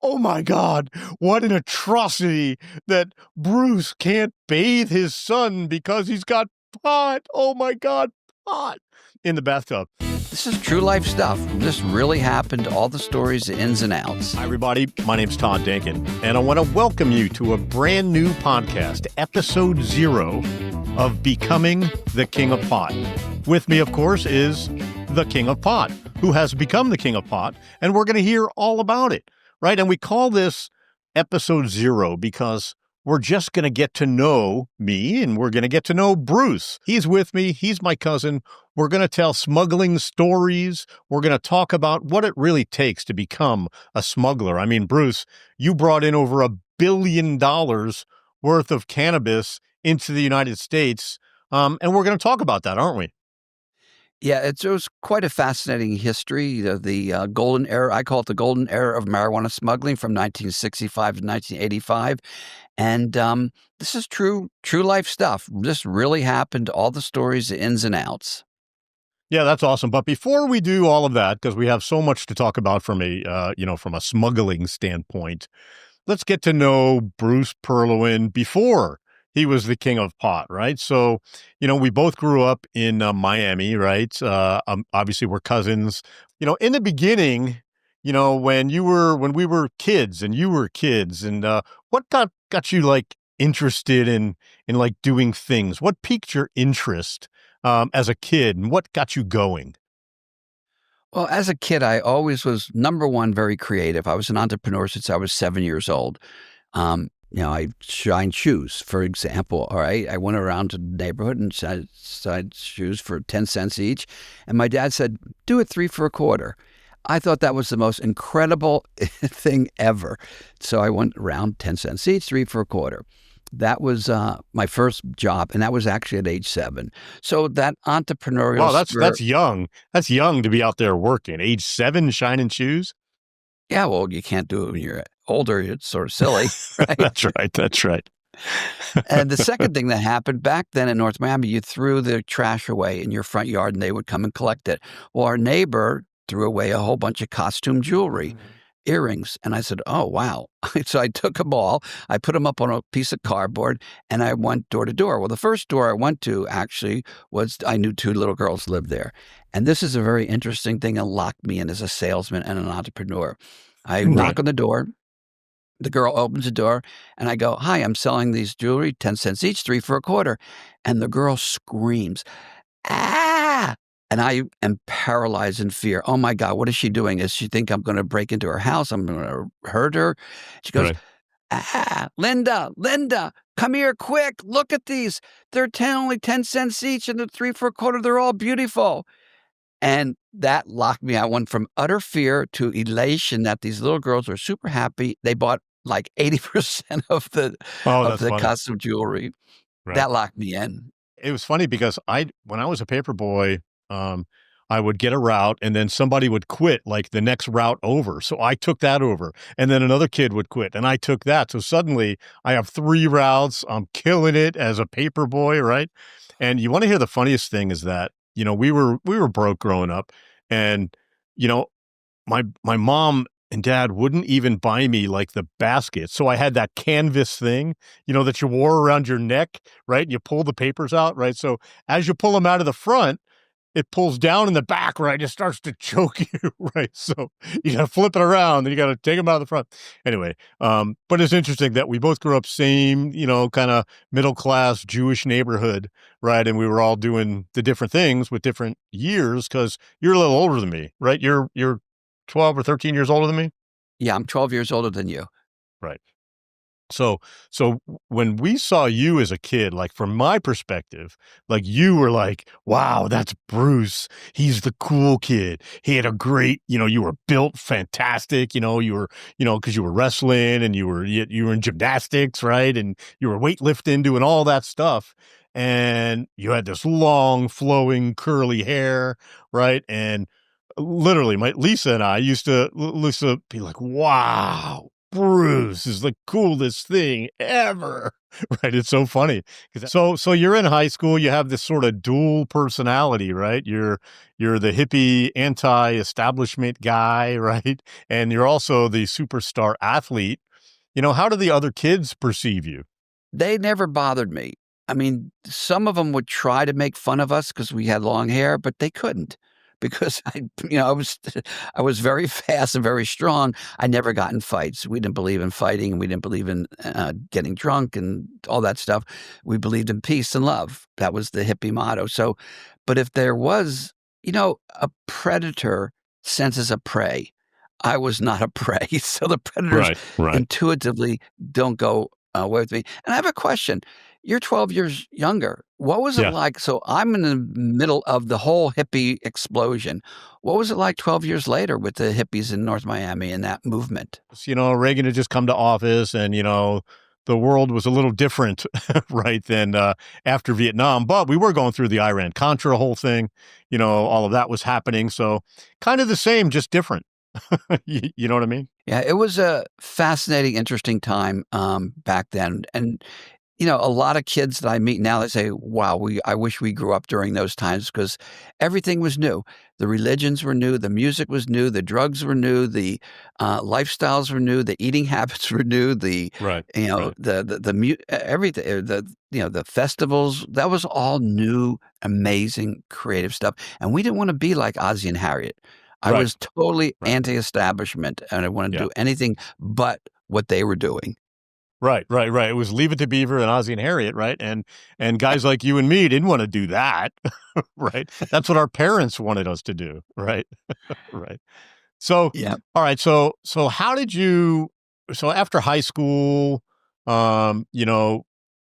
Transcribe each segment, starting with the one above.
Oh my God, what an atrocity that Bruce can't bathe his son because he's got pot. Oh my God, pot in the bathtub. This is true life stuff. This really happened, all the stories, the ins and outs. Hi, everybody. My name's Todd Denkin, and I want to welcome you to a brand new podcast, episode 0 of Becoming the King of Pot. With me, of course, is the King of Pot, who has become the King of Pot, and we're going to hear all about it, right? And we call this episode 0 because we're just going to get to know me, and we're going to get to know Bruce. He's with me. He's my cousin. We're going to tell smuggling stories. We're going to talk about what it really takes to become a smuggler. I mean, Bruce, you brought in over $1 billion worth of cannabis into the United States, and we're going to talk about that, aren't we? Yeah, it was quite a fascinating history. The golden era, I call it the golden era of marijuana smuggling from 1965 to 1985. And this is true life stuff. This really happened, all the stories, the ins and outs. Yeah, that's awesome. But before we do all of that, because we have so much to talk about from a smuggling standpoint, let's get to know Bruce Perlowin before he was the King of Pot, right? So, we both grew up in Miami, right? Obviously, we're cousins. In the beginning, when we were kids and you were kids, and what got you like interested in like doing things? What piqued your interest as a kid, and what got you going? Well, as a kid, I always was, number one, very creative. I was an entrepreneur since I was 7 years old. I shined shoes, for example. All right. I went around to the neighborhood and shined shoes for 10 cents each. And my dad said, do it 3 for a quarter. I thought that was the most incredible thing ever. So I went around 10 cents each, 3 for a quarter. That was my first job, and that was actually at age 7. So that entrepreneurial that's young. That's young to be out there working. Age 7, shining shoes? Yeah, well, you can't do it when you're older. It's sort of silly, right? That's right. And the second thing that happened back then in North Miami, you threw the trash away in your front yard and they would come and collect it. Well, our neighbor threw away a whole bunch of costume jewelry, earrings. And I said, oh, wow. So I took them all, I put them up on a piece of cardboard, and I went door to door. Well, the first door I went to actually was, I knew 2 little girls lived there. And this is a very interesting thing that locked me in as a salesman and an entrepreneur. I knock on the door. The girl opens the door, and I go, hi, I'm selling these jewelry, 10 cents each, 3 for a quarter. And the girl screams, ah! And I am paralyzed in fear. Oh my God, what is she doing? Does she think I'm going to break into her house? I'm going to hurt her? She goes, Linda, come here quick. Look at these. They're only 10 cents each, and they're 3 for a quarter. They're all beautiful. And that locked me. I went from utter fear to elation that these little girls were super happy. They bought like 80% of the custom jewelry. Right. That locked me in. It was funny because when I was a paper boy, I would get a route and then somebody would quit like the next route over. So I took that over, and then another kid would quit and I took that. So suddenly I have 3 routes. I'm killing it as a paper boy. Right. And you want to hear the funniest thing is that, we were broke growing up, and, my mom and dad wouldn't even buy me like the basket. So I had that canvas thing, that you wore around your neck, right? And you pull the papers out, right? So as you pull them out of the front, it pulls down in the back, right? It starts to choke you, right? So you got to flip it around, then you got to take them out of the front. Anyway, but it's interesting that we both grew up same, kind of middle-class Jewish neighborhood, right? And we were all doing the different things with different years, because you're a little older than me, right? You're 12 or 13 years older than me? Yeah, I'm 12 years older than you. Right. So when we saw you as a kid, like from my perspective, like you were like, wow, that's Bruce. He's the cool kid. He had a great, you were built fantastic, you were, because you were wrestling and you were in gymnastics, right? And you were weightlifting, doing all that stuff. And you had this long flowing curly hair, right? And literally Lisa and I used to be like, wow, Bruce is the coolest thing ever. Right? It's so funny. So you're in high school, you have this sort of dual personality, right? You're the hippie anti-establishment guy, right? And you're also the superstar athlete. How do the other kids perceive you? They never bothered me. I mean, some of them would try to make fun of us because we had long hair, but they couldn't because I was very fast and very strong. I never got in fights. We didn't believe in fighting, and we didn't believe in getting drunk and all that stuff. We believed in peace and love. That was the hippie motto. So, but if there was, a predator senses a prey. I was not a prey, so the predators Right. intuitively don't go with me. And I have a question. You're 12 years younger. What was it Yeah. like? So I'm in the middle of the whole hippie explosion. What was it like 12 years later with the hippies in North Miami and that movement? Reagan had just come to office, and the world was a little different, right, than after Vietnam. But we were going through the Iran-Contra whole thing. All of that was happening. So kind of the same, just different. You know what I mean? Yeah, it was a fascinating, interesting time back then. And a lot of kids that I meet now, they say, wow, I wish we grew up during those times because everything was new. The religions were new, the music was new, the drugs were new, the lifestyles were new, the eating habits were new, Right. everything, the festivals, that was all new, amazing, creative stuff. And we didn't want to be like Ozzie and Harriet. I Right. was totally Right. anti-establishment, and I wanted to Yeah. do anything but what they were doing. Right. It was Leave It to Beaver and Ozzie and Harriet, right? And guys like you and me didn't want to do that, right? That's what our parents wanted us to do, right? Right. So, Yeah. all right. So how did you? So after high school, um, you know,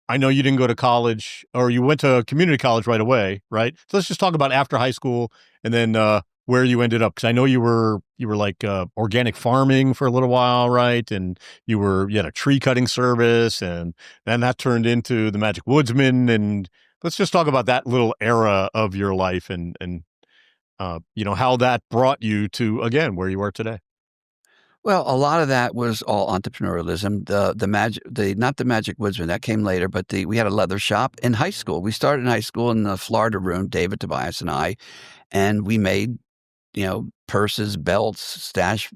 I know you didn't go to college, or you went to community college right away, right? So let's just talk about after high school, and then where you ended up, because I know you were like organic farming for a little while, right? And you had a tree cutting service, and then that turned into the Magic Woodsman. And let's just talk about that little era of your life, and how that brought you to, again, where you are today. Well, a lot of that was all entrepreneurialism. Not the Magic Woodsman, that came later, but we had a leather shop in high school. We started in high school in the Florida room, David, Tobias, and I, and we made, purses, belts, stash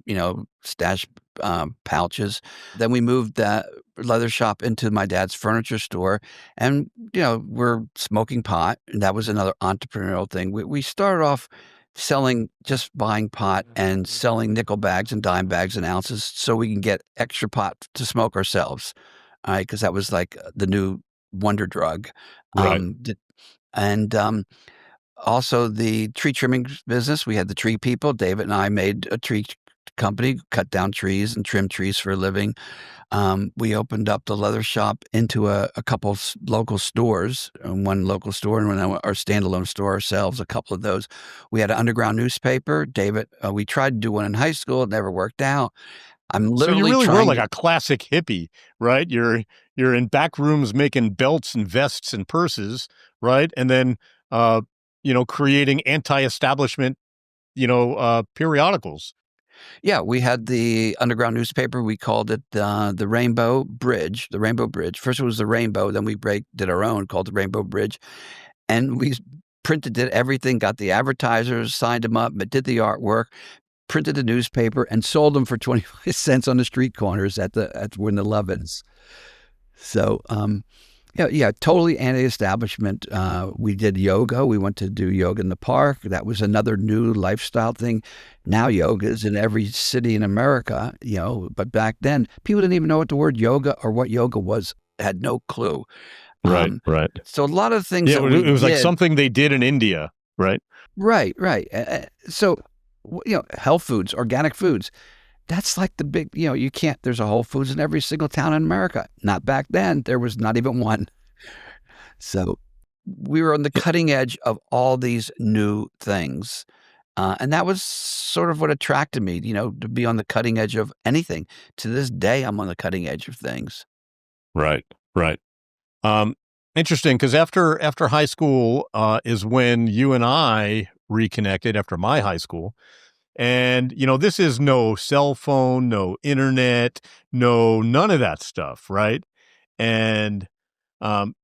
pouches. Then we moved that leather shop into my dad's furniture store, and we're smoking pot, and that was another entrepreneurial thing. We started off just buying pot and selling nickel bags and dime bags and ounces so we can get extra pot to smoke ourselves. All right, because that was like the new wonder drug. Right. And also the tree trimming business. We had the tree people. David and I made a tree company, cut down trees and trim trees for a living. We opened up the leather shop into a couple local stores, one local store and one our standalone store ourselves, a couple of those. We had an underground newspaper. David, we tried to do one in high school. It never worked out. I'm So you literally really were trying like to. a classic hippie, right? You're in back rooms making belts and vests and purses, right? And then creating anti-establishment, periodicals. Yeah, we had the underground newspaper. We called it the Rainbow Bridge. The Rainbow Bridge. First it was the Rainbow, then we did our own called the Rainbow Bridge, and we did everything. Got the advertisers, signed them up, but did the artwork, printed the newspaper, and sold them for 25 cents on the street corners at when the Lovins. So yeah, totally anti-establishment. We did yoga. We went to do yoga in the park. That was another new lifestyle thing. Now yoga is in every city in America, but back then people didn't even know what the word yoga or what yoga was. Had no clue. Right. So a lot of things Yeah, that we it was like did. something they did in India, right? Right. So, health foods, organic foods. That's like the big, you can't, there's a Whole Foods in every single town in America. Not back then. There was not even one. So we were on the cutting edge of all these new things. And that was sort of what attracted me, to be on the cutting edge of anything. To this day, I'm on the cutting edge of things. Right. Um, Interesting, because after high school is when you and I reconnected after my high school. And, this is no cell phone, no internet, none of that stuff, right? And um,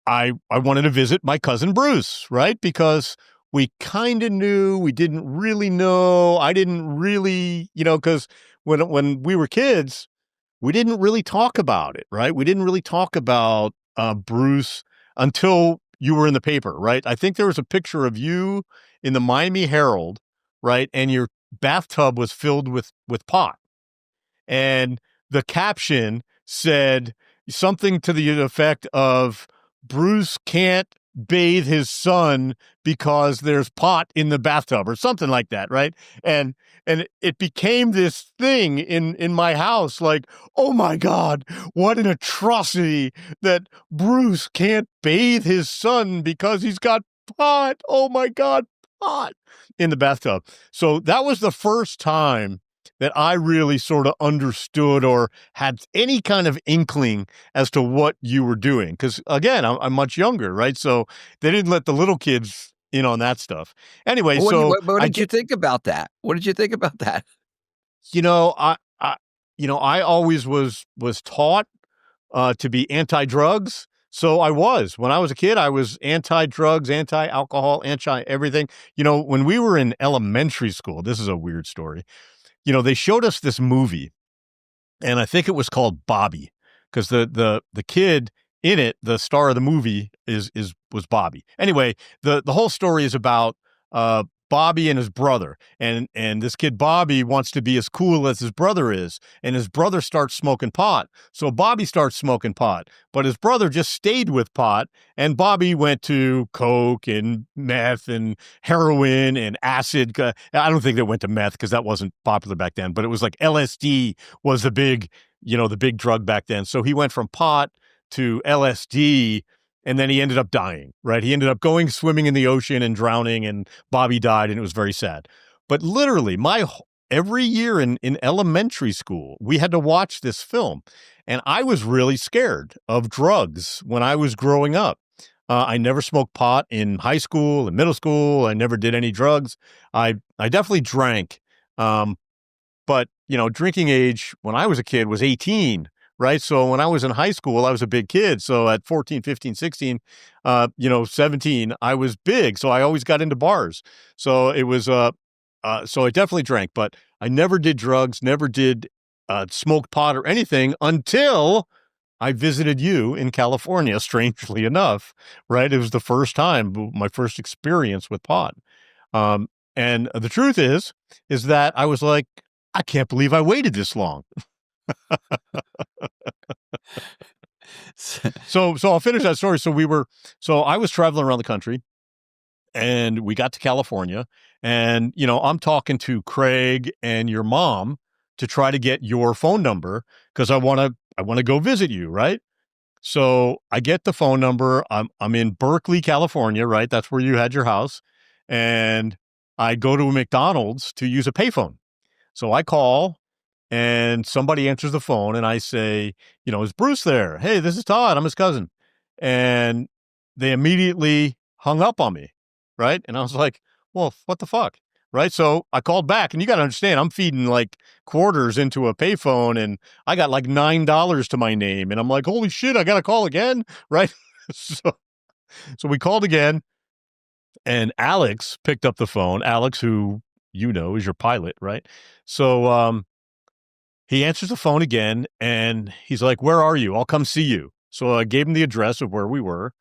I wanted to visit my cousin Bruce, right? Because we kind of knew, we didn't really know. I didn't really, because when we were kids, we didn't really talk about it, right? We didn't really talk about Bruce until you were in the paper, right? I think there was a picture of you in the Miami Herald, right? And your bathtub was filled with pot. And the caption said something to the effect of Bruce can't bathe his son because there's pot in the bathtub or something like that, right? And it became this thing in my house, like, oh my God, what an atrocity that Bruce can't bathe his son because he's got pot. Oh my God, pot in the bathtub. So that was the first time that I really sort of understood or had any kind of inkling as to what you were doing. Because again, I'm much younger, right? So they didn't let the little kids in on that stuff. Anyway, Well, so what I did you get, think about that? What did you think about that? you know, I always was taught to be anti-drugs. So I was. When I was a kid, I was anti-drugs, anti-alcohol, anti-everything. When we were in elementary school, this is a weird story. They showed us this movie, and I think it was called Bobby, because the kid in it, the star of the movie, was Bobby. Anyway, the whole story is about Bobby and his brother, and this kid Bobby wants to be as cool as his brother is, and his brother starts smoking pot, so Bobby starts smoking pot, but his brother just stayed with pot, and Bobby went to coke and meth and heroin and acid. I don't think they went to meth because that wasn't popular back then, but it was like LSD was the big drug back then. So he went from pot to LSD, and then he ended up dying, right? He ended up going swimming in the ocean and drowning, and Bobby died, and it was very sad. But literally, every year in elementary school, we had to watch this film, and I was really scared of drugs when I was growing up. I never smoked pot in high school and middle school. I never did any drugs. I definitely drank, but drinking age when I was a kid was 18, right? So when I was in high school, I was a big kid. So at 14, 15, 16, 17, I was big. So I always got into bars. So it was, so I definitely drank, but I never did drugs, never did smoke pot or anything until I visited you in California, strangely enough, right? It was the first time, my first experience with pot. Um, and the truth is that I was like, I can't believe I waited this long. So I'll finish that story. So I was traveling around the country, and we got to California, and I'm talking to Craig and your mom to try to get your phone number because I want to go visit you, right? So I get the phone number. I'm in Berkeley, California, right? That's where you had your house, and I go to a McDonald's to use a payphone. So I call, and somebody answers the phone, and I say, is Bruce there? Hey, this is Todd. I'm his cousin. And they immediately hung up on me, right? And I was like, well, what the fuck? Right. So I called back, and you got to understand, I'm feeding like quarters into a payphone, and I got like $9 to my name. And I'm like, holy shit, I got to call again. Right. So we called again, and Alex picked up the phone. Alex, who is your pilot, right? So he answers the phone again, and he's like, where are you? I'll come see you. So I gave him the address of where we were.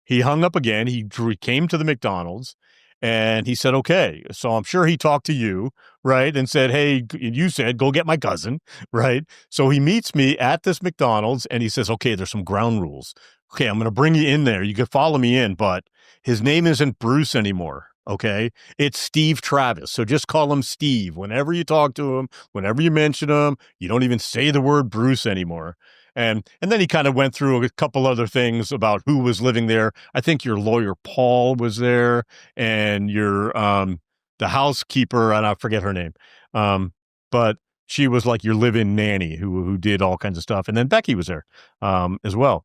He hung up again. He came to the McDonald's, and he said, okay. So I'm sure he talked to you, right? And said, hey, you said, go get my cousin, right? So he meets me at this McDonald's, and he says, okay, there's some ground rules. Okay, I'm going to bring you in there. You can follow me in, but his name isn't Bruce anymore. Okay, it's Steve Travis. So just call him Steve. Whenever you talk to him, whenever you mention him, you don't even say the word Bruce anymore. And then he kind of went through a couple other things about who was living there. I think your lawyer Paul was there, and your the housekeeper, and I forget her name, but she was like your live-in nanny who did all kinds of stuff. And then Becky was there as well.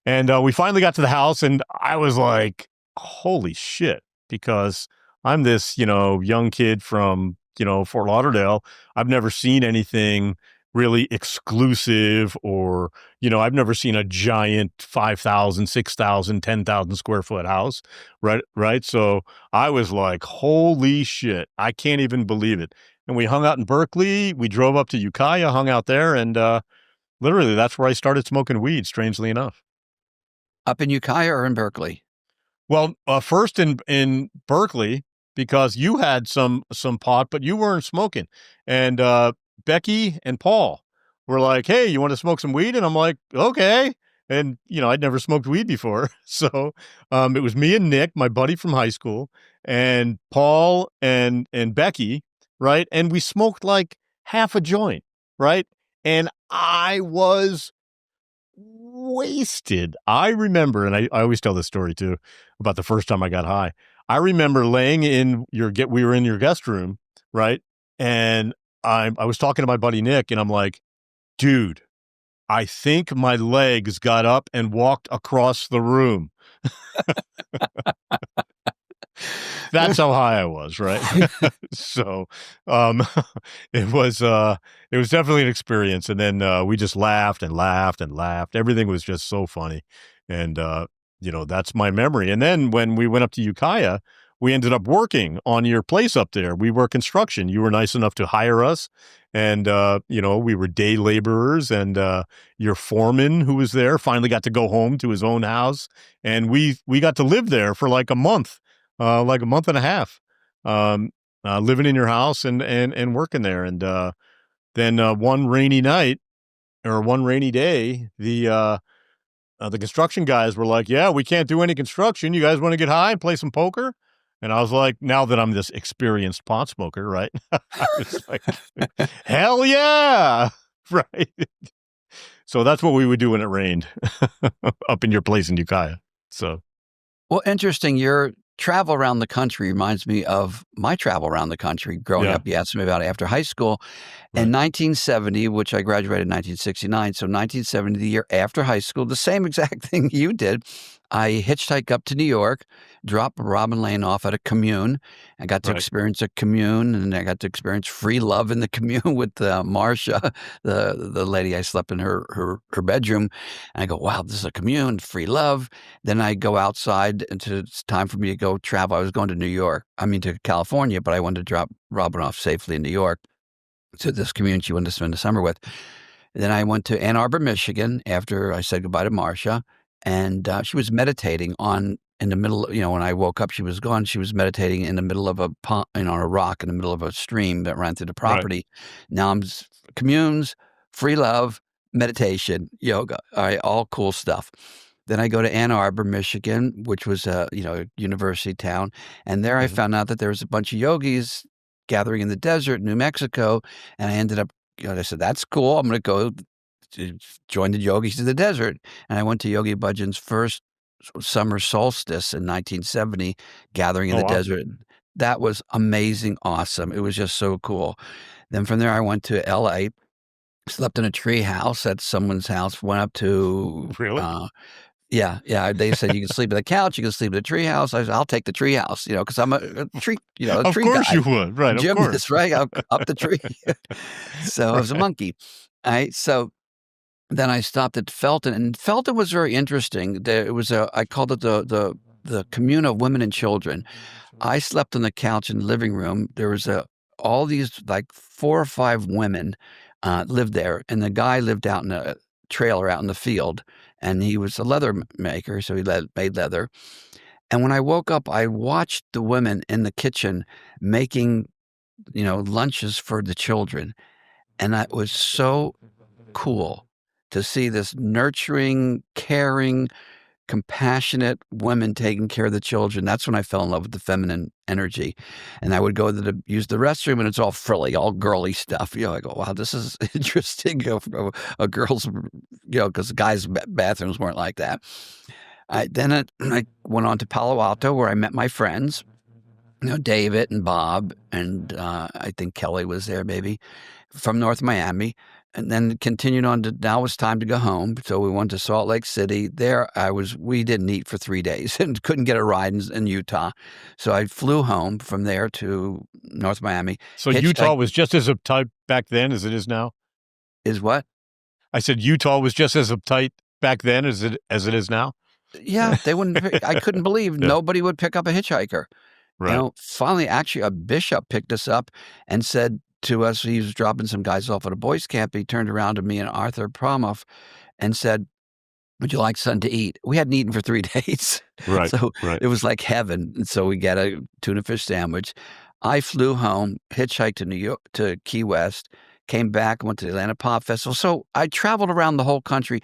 And we finally got to the house, and I was like, holy shit, because I'm this young kid from Fort Lauderdale, I've never seen anything really exclusive or, I've never seen a giant 5,000, 6,000, 10,000 square foot house. Right. Right. So I was like, holy shit, I can't even believe it. And we hung out in Berkeley. We drove up to Ukiah, hung out there, and literally that's where I started smoking weed, strangely enough. Up in Ukiah or in Berkeley? Well, first in Berkeley, because you had some pot, but you weren't smoking, and Becky and Paul were like, "Hey, you want to smoke some weed?" And I'm like, "Okay." And I'd never smoked weed before, so it was me and Nick, my buddy from high school, and Paul and Becky, right? And we smoked like half a joint, right? And I was wasted. I remember, and I always tell this story too about the first time I got high. I remember laying in we were in your guest room, right? And I was talking to my buddy Nick, and I'm like, dude, I think my legs got up and walked across the room. That's how high I was, right? So, um, it was, it was definitely an experience. And then, we just laughed and laughed and laughed. Everything was just so funny. And, that's my memory. And then when we went up to Ukiah, we ended up working on your place up there. We were construction. You were nice enough to hire us. And, we were day laborers, and, your foreman who was there finally got to go home to his own house. And we got to live there for like a month and a half, living in your house and working there. And then one rainy night or one rainy day, the construction guys were like, "Yeah, we can't do any construction. You guys want to get high and play some poker?" And I was like, now that I'm this experienced pot smoker, right? I was like, "Hell yeah!" Right. So that's what we would do when it rained up in your place in Ukiah. So Well, interesting. Your travel around the country reminds me of my travel around the country growing yeah, up. You asked me about it after high school. In right, 1970, which I graduated in 1969, so 1970, the year after high school, the same exact thing you did, I hitchhiked up to New York, dropped Robin Lane off at a commune. I got to right, experience a commune, and I got to experience free love in the commune with Marcia, the lady I slept in her bedroom. And I go, wow, this is a commune, free love. Then I go outside, and it's time for me to go travel. I was going to to California, but I wanted to drop Robin off safely in New York to this community she wanted to spend the summer with. Then I went to Ann Arbor, Michigan after I said goodbye to Marcia, and she was meditating in the middle. When I woke up, she was gone. She was meditating in the middle of a pond, on a rock in the middle of a stream that ran through the right. property. Now communes, free love, meditation, yoga, all right, all cool stuff. Then I go to Ann Arbor, Michigan, which was a university town, and there I Mhm. found out that there was a bunch of yogis gathering in the desert, New Mexico, and I ended up. I said, "That's cool. I'm going to go to join the yogis in the desert." And I went to Yogi Bhajan's first summer solstice in 1970, gathering in Oh the wow, desert. That was amazing, awesome. It was just so cool. Then from there, I went to LA, slept in a tree house at someone's house, went up to really? yeah, yeah. They said you can sleep in the couch, you can sleep in the treehouse. I said, I'll take the treehouse, because I'm a Of tree course guy, you would, right? Of gymnast, course. right? Up the tree. So I was a Right. monkey. All right. So then I stopped at Felton, and Felton was very interesting. It was I called it the commune of women and children. I slept on the couch in the living room. There was all these like 4 or 5 women lived there, and the guy lived out in a trailer out in the field, and he was a leather maker, so he made leather. And when I woke up, I watched the women in the kitchen making lunches for the children, and that was so cool to see this nurturing, caring, compassionate women taking care of the children. That's when I fell in love with the feminine energy. And I would go to use the restroom, and it's all frilly, all girly stuff. I go, wow, this is interesting. A girl's, because guys' bathrooms weren't like that. I went on to Palo Alto, where I met my friends, David and Bob, and I think Kelly was there maybe, from North Miami. and then continued on to now it's time to go home. So we went to Salt Lake City. There we didn't eat for 3 days and couldn't get a ride in Utah. So I flew home from there to North Miami. So Hitchhiked Utah was just as uptight back then as it is now? is what? I said Utah was just as uptight back then as it is now? Yeah, they wouldn't. I couldn't believe Yeah. nobody would pick up a hitchhiker. Right. Finally, actually, a bishop picked us up and said to us, he was dropping some guys off at a boys' camp. He turned around to me and Arthur Promoff and said, "Would you like something to eat?" We hadn't eaten for 3 days. Right. So Right. it was like heaven. And so we get a tuna fish sandwich. I flew home, hitchhiked to New York, to Key West, came back, went to the Atlanta Pop Festival. So I traveled around the whole country.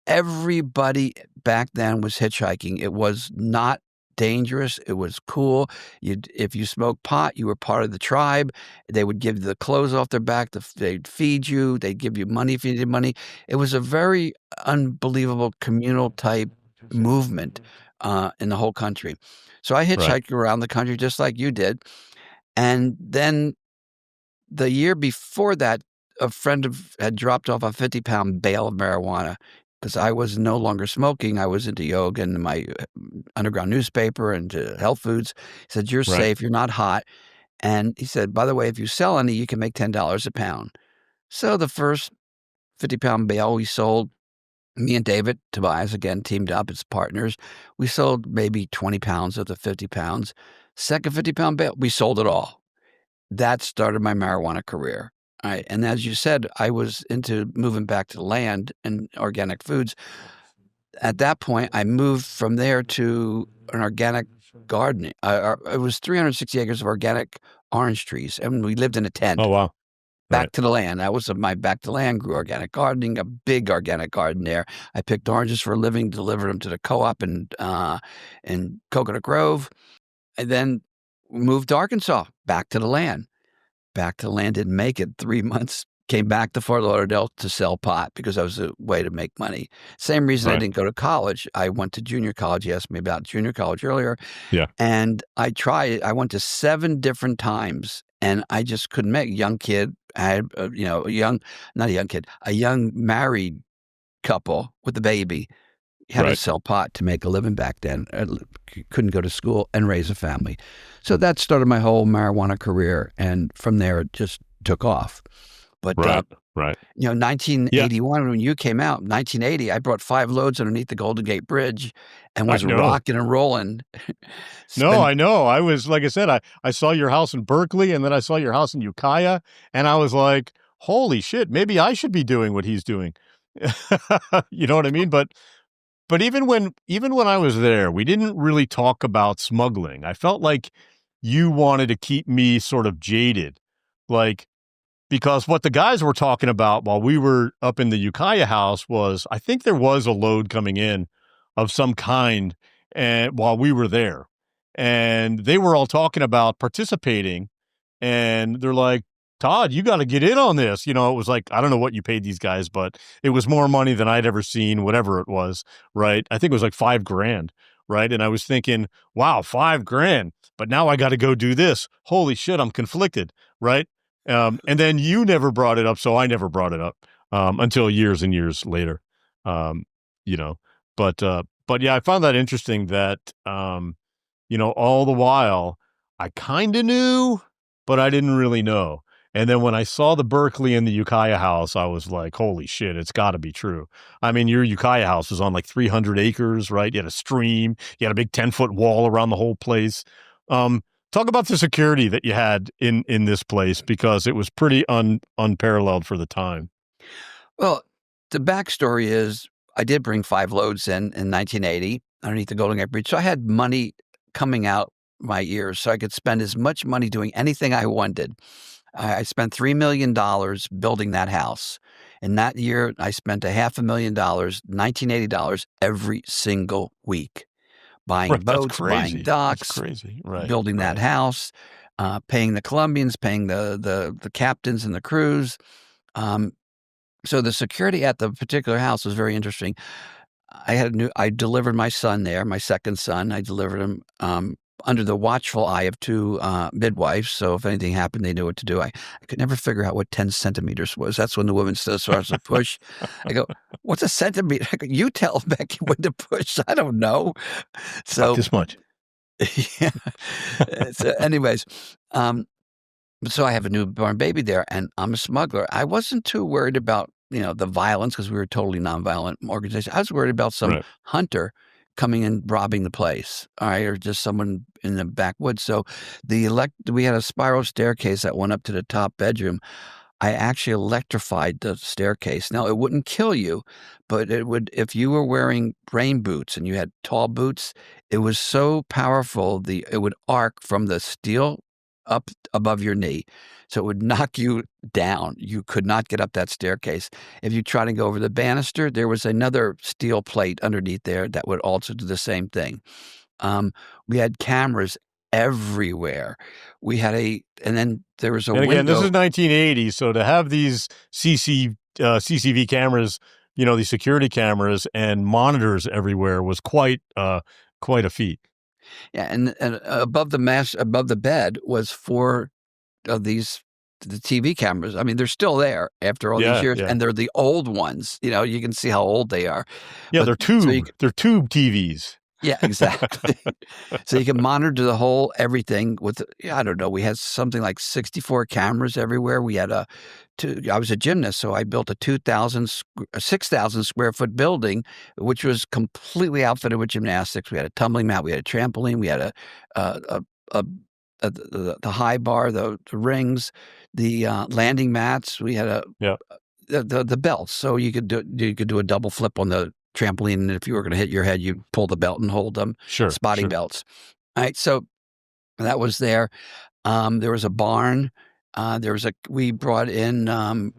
Everybody back then was hitchhiking. It was not dangerous. It was cool. If you smoked pot, you were part of the tribe. They would give you the clothes off their back. They'd feed you. They'd give you money if you needed money. It was a very unbelievable communal type movement in the whole country. So I Right. hitchhiked around the country just like you did. And then the year before that, a friend had dropped off a 50-pound bale of marijuana because I was no longer smoking. I was into yoga and my underground newspaper and health foods. He said, "You're Right. safe. You're not hot." And he said, "By the way, if you sell any, you can make $10 a pound." So the first 50-pound bale we sold, me and David Tobias again teamed up as partners. We sold maybe 20 pounds of the 50 pounds. Second 50-pound bale, we sold it all. That started my marijuana career. And as you said, I was into moving back to land and organic foods. At that point, I moved from there to an organic gardening. It was 360 acres of organic orange trees, and we lived in a tent. Oh, wow. Back Right. to the land. That was my back to land, grew organic gardening, a big organic garden there. I picked oranges for a living, delivered them to the co-op in Coconut Grove, and then moved to Arkansas, back to the land. Back to the land, didn't make it 3 months, came back to Fort Lauderdale to sell pot because that was a way to make money. Same reason I Right. didn't go to college. I went to junior college. You asked me about junior college earlier. Yeah. And I tried. I went to 7 different times, and I just couldn't make. Young kid, I had not a young kid, a young married couple with a baby. Had to Right. sell pot to make a living back then. Couldn't go to school and raise a family. So that started my whole marijuana career, and from there it just took off. But Right. Right. 1981 when you came out, 1980, I brought 5 loads underneath the Golden Gate Bridge and I was know. rocking and rolling. No, I Spent know. I was, like I said, I saw your house in Berkeley, and then I saw your house in Ukiah, and I was like, holy shit, maybe I should be doing what he's doing. You know what I mean? But even when I was there, we didn't really talk about smuggling. I felt like you wanted to keep me sort of jaded. Like, because what the guys were talking about while we were up in the Ukiah house was, I think there was a load coming in of some kind, and while we were there, and they were all talking about participating, and they're like, "Todd, you got to get in on this." It was like, I don't know what you paid these guys, but it was more money than I'd ever seen, whatever it was, right? I think it was like 5 grand, right? And I was thinking, wow, 5 grand, but now I got to go do this. Holy shit, I'm conflicted, right? And then you never brought it up, so I never brought it up until years and years later. Um, you know, but yeah, I found that interesting that all the while I kind of knew, but I didn't really know. And then when I saw the Berkeley and the Ukiah house, I was like, holy shit, it's got to be true. I mean, your Ukiah house was on like 300 acres, right? You had a stream, you had a big 10-foot wall around the whole place. Talk about the security that you had in this place, because it was pretty unparalleled for the time. Well, the backstory is I did bring 5 loads in 1980 underneath the Golden Gate Bridge. So I had money coming out my ears so I could spend as much money doing anything I wanted. I spent $3 million building that house. In that year, I spent $500,000, $1980 every single week, buying Right. That's boats, buying crazy. That's docks, crazy. Right. building that Right. house, paying the Colombians, paying the captains and the crews. So the security at the particular house was very interesting. I delivered my son there, my second son. I delivered him under the watchful eye of two midwives. So if anything happened, they knew what to do. I could never figure out what 10 centimeters was. That's when the woman starts to push. I go, what's a centimeter? I go, you tell Becky when to push. I don't know. Not So, this much. yeah. So anyways, so I have a newborn baby there, and I'm a smuggler. I wasn't too worried about, the violence, because we were a totally nonviolent organization. I was worried about some Right. hunter coming and robbing the place, all right, or just someone in the backwoods. So we had a spiral staircase that went up to the top bedroom. I actually electrified the staircase. Now, it wouldn't kill you, but it would, if you were wearing rain boots and you had tall boots, it was so powerful, it would arc from the steel up above your knee. So it would knock you down. You could not get up that staircase. If you try to go over the banister, there was another steel plate underneath there that would also do the same thing. We had cameras everywhere. And then there was a And again, this window. is 1980, so to have these CCV cameras, these security cameras and monitors everywhere was quite a feat. Yeah, and above the bed was four of the TV cameras. I mean, they're still there after all these Yeah, years, yeah, and they're the old ones. You can see how old they are. yeah. But They're so you, tube TVs. yeah, exactly. So you can monitor the whole everything with, I don't know, we had something like 64 cameras everywhere. We had I was a gymnast, so I built a 6,000 square foot building, which was completely outfitted with gymnastics. We had a tumbling mat, we had a trampoline, we had the high bar, the rings, the landing mats. We had Yeah, the belts, so you could do a double flip on the trampoline, and if you were going to hit your head, you pull the belt and hold them. sure, Spotting sure. belts. All right, so that was there. There was a barn. We brought in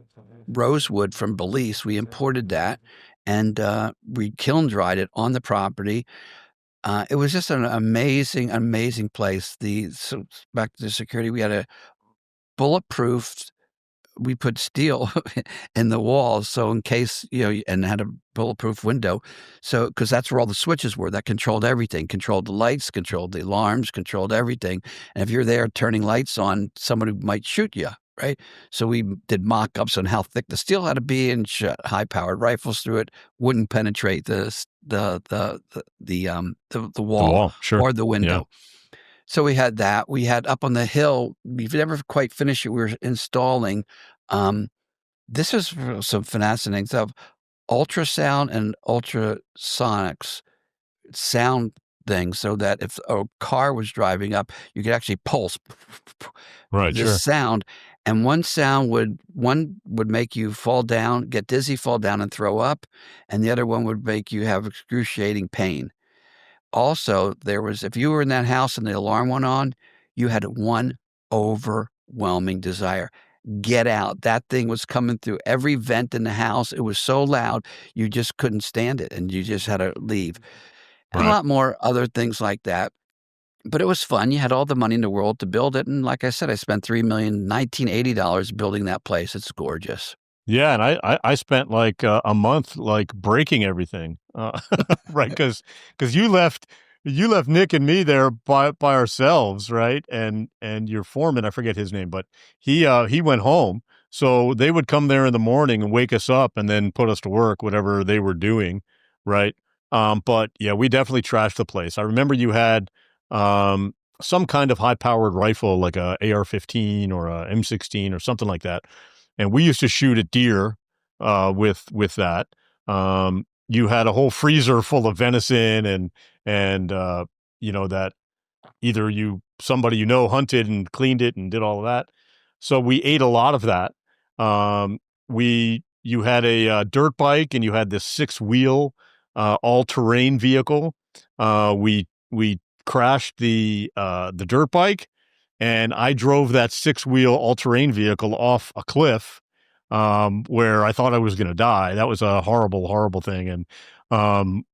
rosewood from Belize. We imported that, and we kiln dried it on the property. It was just an amazing, amazing place. So back to the security, we had a bulletproof. We put steel in the walls, so in case, and had a bulletproof window. So, because that's where all the switches were that controlled everything, controlled the lights, controlled the alarms, controlled everything. And if you're there turning lights on, somebody might shoot you, right? So we did mock-ups on how thick the steel had to be and shot high-powered rifles through it. Wouldn't penetrate the The wall wall, sure. or the Yeah, window. So we had that. We had up on the hill, we've never quite finished it. We were installing, this is some fascinating stuff, ultrasound and ultrasonics sound things, so that if a car was driving up, you could actually pulse right, this sure. sound. And one would make you fall down, get dizzy, fall down, and throw up. And the other one would make you have excruciating pain. Also, if you were in that house and the alarm went on, you had one overwhelming desire. Get out. That thing was coming through every vent in the house. It was so loud, you just couldn't stand it, and you just had to leave. And a Right. lot more other things like that. But it was fun. You had all the money in the world to build it, and like I said, I spent $3,019,080 building that place. It's gorgeous. Yeah, and I spent like a month like breaking everything, right? Because you left Nick and me there by ourselves, right? And your foreman, I forget his name, but he went home, so they would come there in the morning and wake us up, and then put us to work, whatever they were doing, right? But yeah, we definitely trashed the place. I remember you had some kind of high powered rifle, like a AR-15 or a M16 or something like that, and we used to shoot at deer with that. You had a whole freezer full of venison and that either somebody hunted and cleaned it and did all of that. So we ate a lot of that. We You had a dirt bike, and you had this 6-wheel all terrain vehicle. We crashed the dirt bike, and I drove that 6-wheel all terrain vehicle off a cliff, where I thought I was going to die. That was a horrible, horrible thing, and um,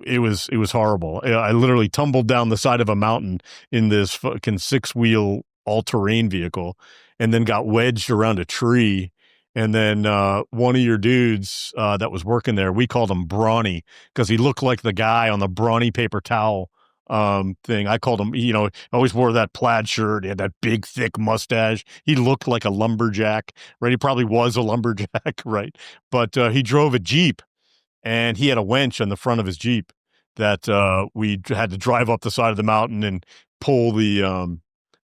it was horrible. I literally tumbled down the side of a mountain in this fucking 6-wheel all terrain vehicle, and then got wedged around a tree. And then one of your dudes that was working there, we called him Brawny, because he looked like the guy on the Brawny paper towel thing. I called him, always wore that plaid shirt. He had that big, thick mustache. He looked like a lumberjack, right? He probably was a lumberjack, right? But he drove a Jeep, and he had a winch on the front of his Jeep that we had to drive up the side of the mountain and pull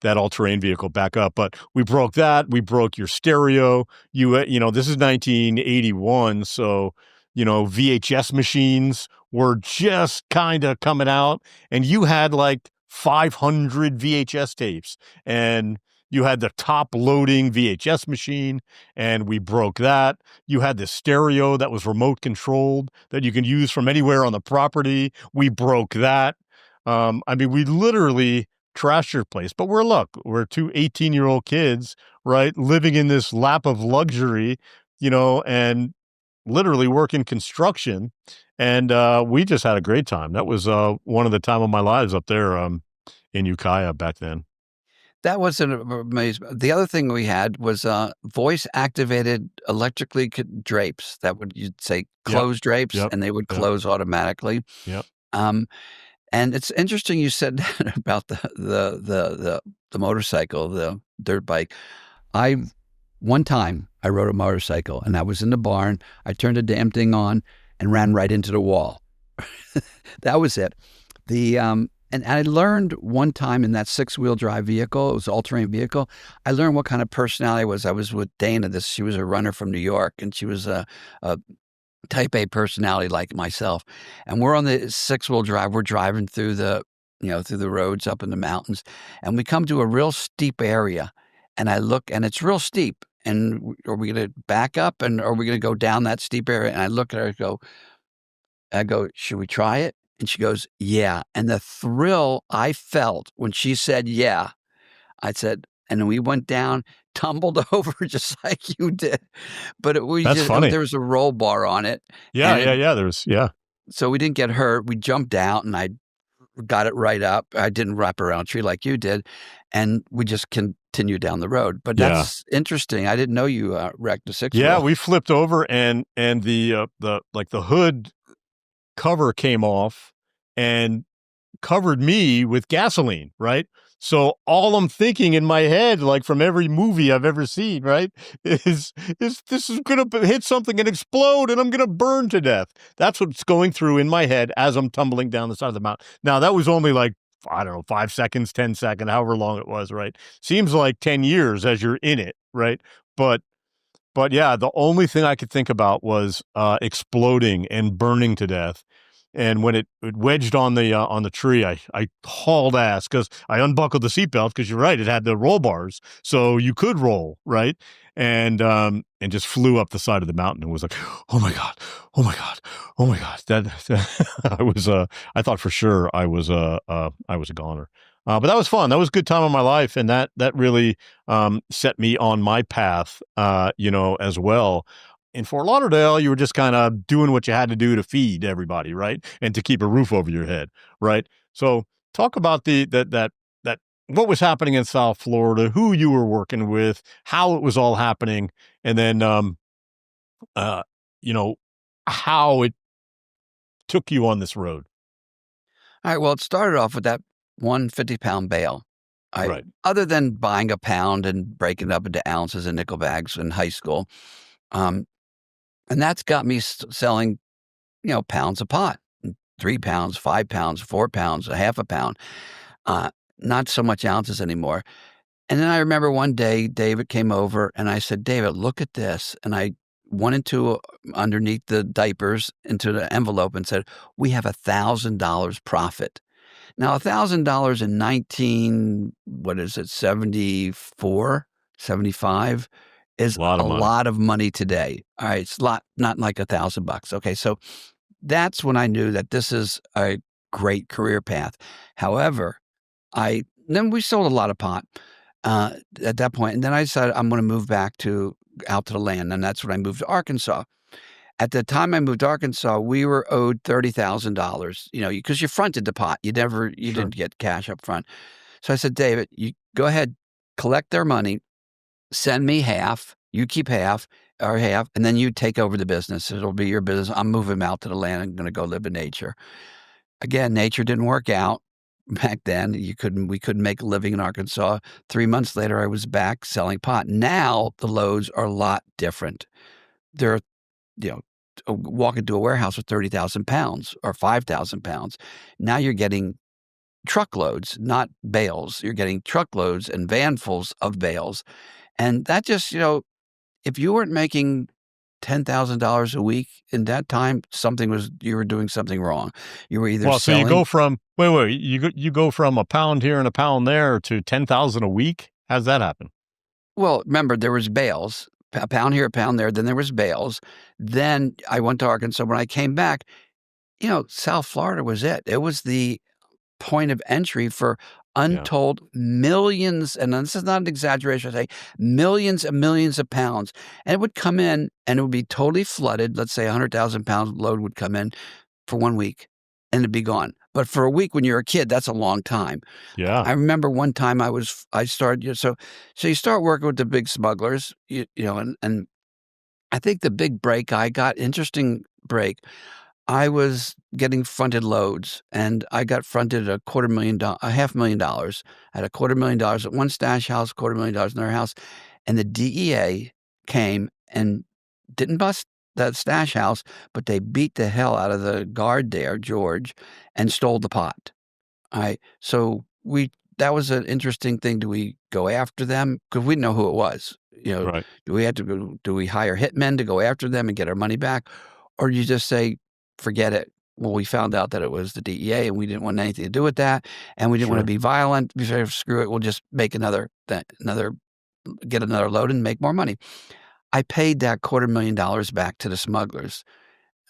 that all-terrain vehicle back up. But we broke that. We broke your stereo. This is 1981, so VHS machines were just kind of coming out, and you had like 500 VHS tapes, and you had the top loading VHS machine, and we broke that. You had the stereo that was remote controlled that you can use from anywhere on the property. We broke that. We literally trashed your place, but we're two 18-year-old kids, right? Living in this lap of luxury, and literally working construction. And we just had a great time. That was one of the time of my lives up there in Ukiah back then. That was an amazing. The other thing we had was voice-activated electrically drapes that you'd say close drapes, and they would close automatically. Yep. And it's interesting you said that about the motorcycle, the dirt bike. One time I rode a motorcycle, and I was in the barn. I turned the damn thing on and ran right into the wall. That was it. And I learned one time in that 6-wheel drive vehicle, it was an all-terrain vehicle, I learned what kind of personality I was. I was with Dana. She was a runner from New York, and she was a type A personality like myself. And we're on the 6-wheel drive. We're driving through the roads up in the mountains, and we come to a real steep area. And I look, and it's real steep. And are we going to back up, and are we going to go down that steep area? And I look at her and I go, should we try it? And she goes, yeah. And the thrill I felt when she said, yeah, I said, and then we went down, tumbled over just like you did. But funny. There was a roll bar on it. Yeah. So we didn't get hurt. We jumped out, and I got it right up. I didn't wrap around a tree like you did. And we just continued down the road. But that's interesting. I didn't know you wrecked a 6-wheel. Yeah, we flipped over, and the hood cover came off and covered me with gasoline, right? So all I'm thinking in my head, like from every movie I've ever seen, right, is this is going to hit something and explode, and I'm going to burn to death. That's what's going through in my head as I'm tumbling down the side of the mountain. Now, that was only like, I don't know, 5 seconds, 10 seconds, however long it was, right? Seems like 10 years as you're in it, right? But yeah, the only thing I could think about was exploding and burning to death. And when it wedged on the tree, I hauled ass because I unbuckled the seatbelt, because you're right, it had the roll bars, so you could roll, right? And just flew up the side of the mountain and was like, oh my god, oh my god, oh my god. That I thought for sure I was a goner. But that was fun. That was a good time of my life, and that really set me on my path, as well. In Fort Lauderdale, you were just kind of doing what you had to do to feed everybody, right, and to keep a roof over your head, right? So, talk about that what was happening in South Florida, who you were working with, how it was all happening, and then how it took you on this road. All right. Well, it started off with that 150-pound bale. Right. Other than buying a pound and breaking it up into ounces and nickel bags in high school, and that's got me selling, pounds of pot, 3 pounds, 5 pounds, 4 pounds, a half a pound, not so much ounces anymore. And then I remember one day David came over, and I said, David, look at this. And I went underneath the diapers into the envelope and said, we have $1,000 profit. Now, $1,000 in 74, 75 is a lot of money today. All right. It's not like $1,000. Okay. So that's when I knew that this is a great career path. However, then we sold a lot of pot at that point. And then I decided I'm going to move back out to the land. And that's when I moved to Arkansas. At the time I moved to Arkansas, we were owed $30,000, because you fronted the pot. You didn't get cash up front. So I said, David, you go ahead, collect their money, send me half, you keep half, and then you take over the business. It'll be your business. I'm moving out to the land. I'm going to go live in nature. Again, nature didn't work out. back then. We couldn't make a living in Arkansas. 3 months later, I was back selling pot. Now the loads are a lot different. They're, you know, walk into a warehouse with 30,000 pounds or 5,000 pounds. Now you're getting truckloads, not bales. You're getting truckloads and vanfuls of bales. And that just, if you weren't making $10,000 a week in that time, you were doing something wrong. You were either Well, so you selling. go from you go from a pound here and a pound there to 10,000 a week. How's that happen? Well, remember, there was bales, a pound here, a pound there. Then there was bales. Then I went to Arkansas. When I came back, South Florida was it. It was the point of entry for untold millions, and this is not an exaggeration, I say millions and millions of pounds. And it would come in and it would be totally flooded. Let's say 100,000 pounds load would come in for 1 week and it'd be gone. But for a week when you're a kid, that's a long time. Yeah. I remember one time I started, so you start working with the big smugglers, and I think the big break I got, interesting break, I was getting fronted loads, and I got fronted a $250,000, a $500,000. I had a $250,000 at one stash house, $250,000 in another house, and the DEA came and didn't bust that stash house, but they beat the hell out of the guard there, George, and stole the pot. All right, so that was an interesting thing. Do we go after them? Because we didn't know who it was. Right. Do we hire hitmen to go after them and get our money back? Or do you just say, forget it? Well, we found out that it was the DEA and we didn't want anything to do with that. And we didn't want to be violent. We said, screw it. We'll just make get another load and make more money. I paid that $250,000 back to the smugglers.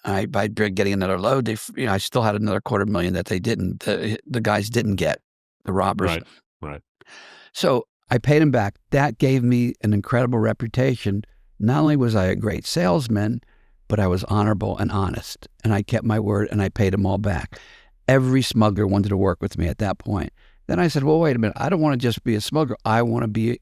By getting another load, I still had another $250,000 that they didn't, the guys didn't get, the robbers. Right. So I paid them back. That gave me an incredible reputation. Not only was I a great salesman, but I was honorable and honest. And I kept my word and I paid them all back. Every smuggler wanted to work with me at that point. Then I said, well, wait a minute. I don't want to just be a smuggler. I want to be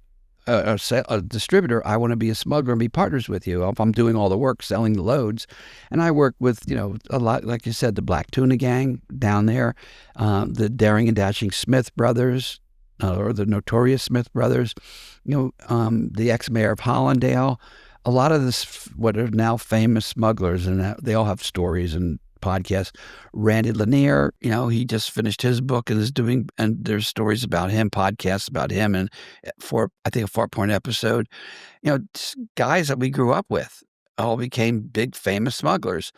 a distributor. I want to be a smuggler and be partners with you. If I'm doing all the work, selling the loads. And I work with, a lot, like you said, the Black Tuna Gang down there, the Daring and Dashing Smith brothers, or the Notorious Smith brothers, the ex-mayor of Hollandale, a lot of this, what are now famous smugglers, and they all have stories and podcasts. Randy Lanier, he just finished his book and there's stories about him, podcasts about him, and I think a 4-point episode. Guys that we grew up with all became big famous smugglers.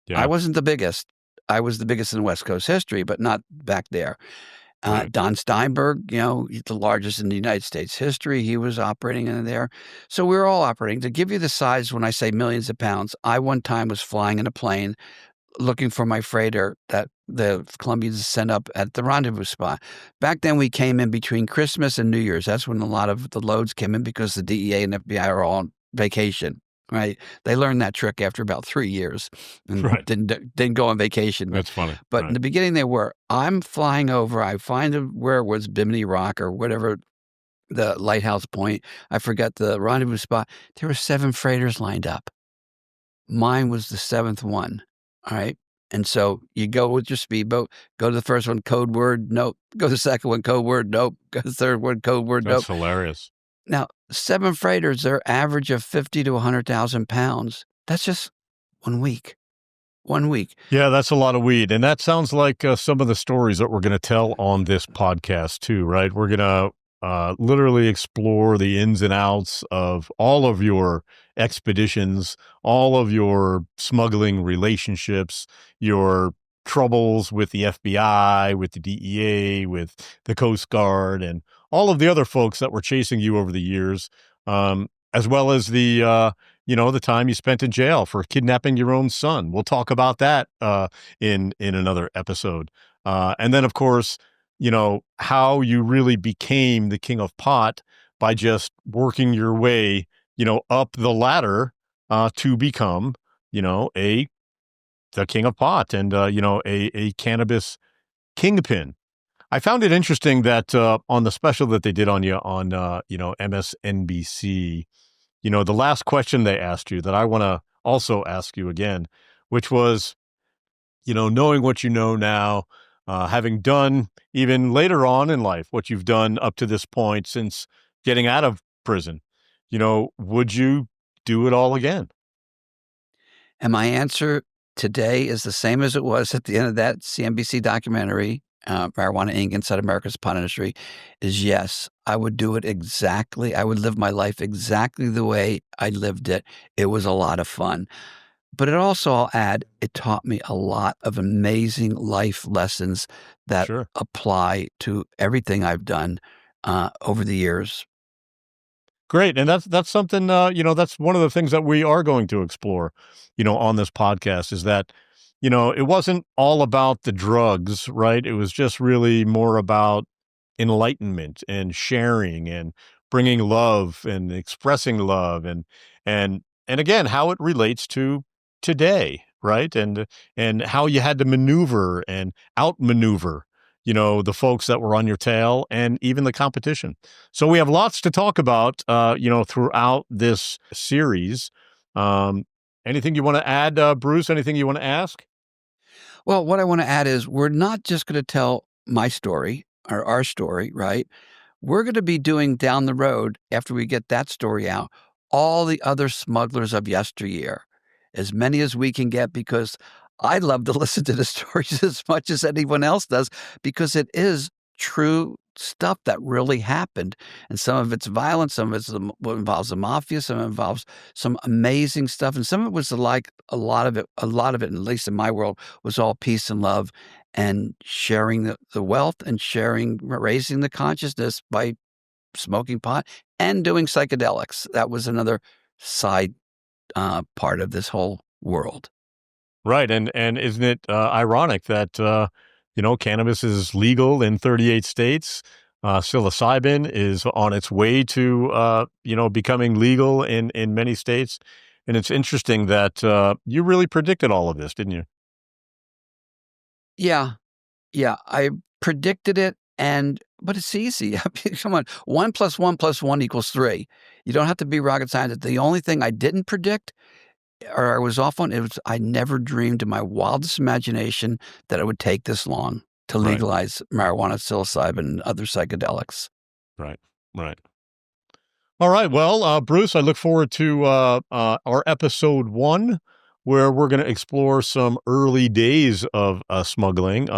Yeah. I wasn't the biggest. I was the biggest in West Coast history, but not back there. Right. Don Steinberg, he's the largest in the United States history. He was operating in there. So we were all operating. To give you the size, when I say millions of pounds, I one time was flying in a plane looking for my freighter that the Colombians sent up at the rendezvous spot. Back then, we came in between Christmas and New Year's. That's when a lot of the loads came in because the DEA and FBI are all on vacation. Right, they learned that trick after about 3 years, and didn't go on vacation. That's funny. But in the beginning, they were. I'm flying over. I find where it was, Bimini Rock or whatever, the lighthouse point. I forgot the rendezvous spot. There were 7 freighters lined up. Mine was the 7th one. All right, and so you go with your speedboat. Go to the first one, code word, nope. Go to the second one, code word, nope. Go to the third one, code word, nope. That's hilarious. Now, 7 freighters, their average of 50 to 100,000 pounds. That's just 1 week. 1 week. Yeah, that's a lot of weed. And that sounds like some of the stories that we're going to tell on this podcast too, right? We're going to literally explore the ins and outs of all of your expeditions, all of your smuggling relationships, your troubles with the FBI, with the DEA, with the Coast Guard, and all of the other folks that were chasing you over the years, as well as the time you spent in jail for kidnapping your own son. We'll talk about that in another episode. And then, of course, how you really became the king of pot by just working your way, up the ladder to become, the king of pot and, a cannabis kingpin. I found it interesting that on the special that they did on you on, MSNBC, the last question they asked you that I want to also ask you again, which was, knowing what you know now, having done even later on in life what you've done up to this point since getting out of prison, would you do it all again? And my answer today is the same as it was at the end of that CNBC documentary, Marijuana Inc. Inside America's Pot Industry, is yes, I would do it exactly. I would live my life exactly the way I lived it. It was a lot of fun. But it also, I'll add, it taught me a lot of amazing life lessons that Sure. apply to everything I've done over the years. Great. And that's something, that's one of the things that we are going to explore, on this podcast is that, it wasn't all about the drugs, right? It was just really more about enlightenment and sharing and bringing love and expressing love and again, how it relates to today, right? And how you had to maneuver and outmaneuver, the folks that were on your tail and even the competition. So we have lots to talk about, throughout this series. Anything you want to add, Bruce? Anything you want to ask? Well, what I want to add is we're not just going to tell my story or our story, right? We're going to be doing down the road, after we get that story out, all the other smugglers of yesteryear, as many as we can get, because I love to listen to the stories as much as anyone else does, because it is true stuff that really happened. And some of it's violent, some of it's what involves the mafia, some of it involves some amazing stuff. And some of it was like a lot of it, at least in my world, was all peace and love and sharing the wealth and raising the consciousness by smoking pot and doing psychedelics. That was another side part of this whole world. Right. And isn't it ironic that, cannabis is legal in 38 states? Psilocybin is on its way to, becoming legal in many states. And it's interesting that you really predicted all of this, didn't you? Yeah. Yeah. I predicted it, but it's easy. I mean, come on. 1 + 1 + 1 = 3. You don't have to be rocket scientist. The only thing I didn't predict, or I was off on, I never dreamed in my wildest imagination that it would take this long to Right. legalize marijuana, psilocybin, and other psychedelics. Right. Right. All right. Well, Bruce, I look forward to our episode 1, where we're going to explore some early days of smuggling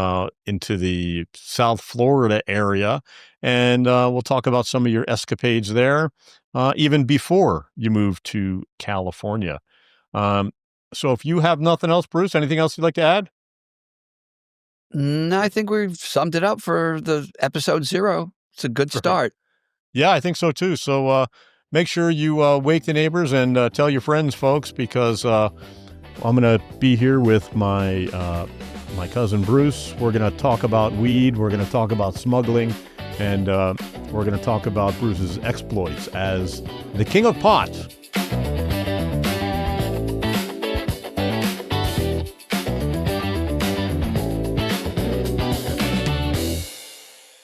into the South Florida area. And we'll talk about some of your escapades there, even before you moved to California. So if you have nothing else, Bruce, anything else you'd like to add? No, I think we've summed it up for the episode 0. It's a good Great. start. Yeah, I think so too. So make sure you wake the neighbors and tell your friends, folks, because I'm going to be here with my cousin Bruce. We're going to talk about weed. We're going to talk about smuggling. And we're going to talk about Bruce's exploits as the king of pot.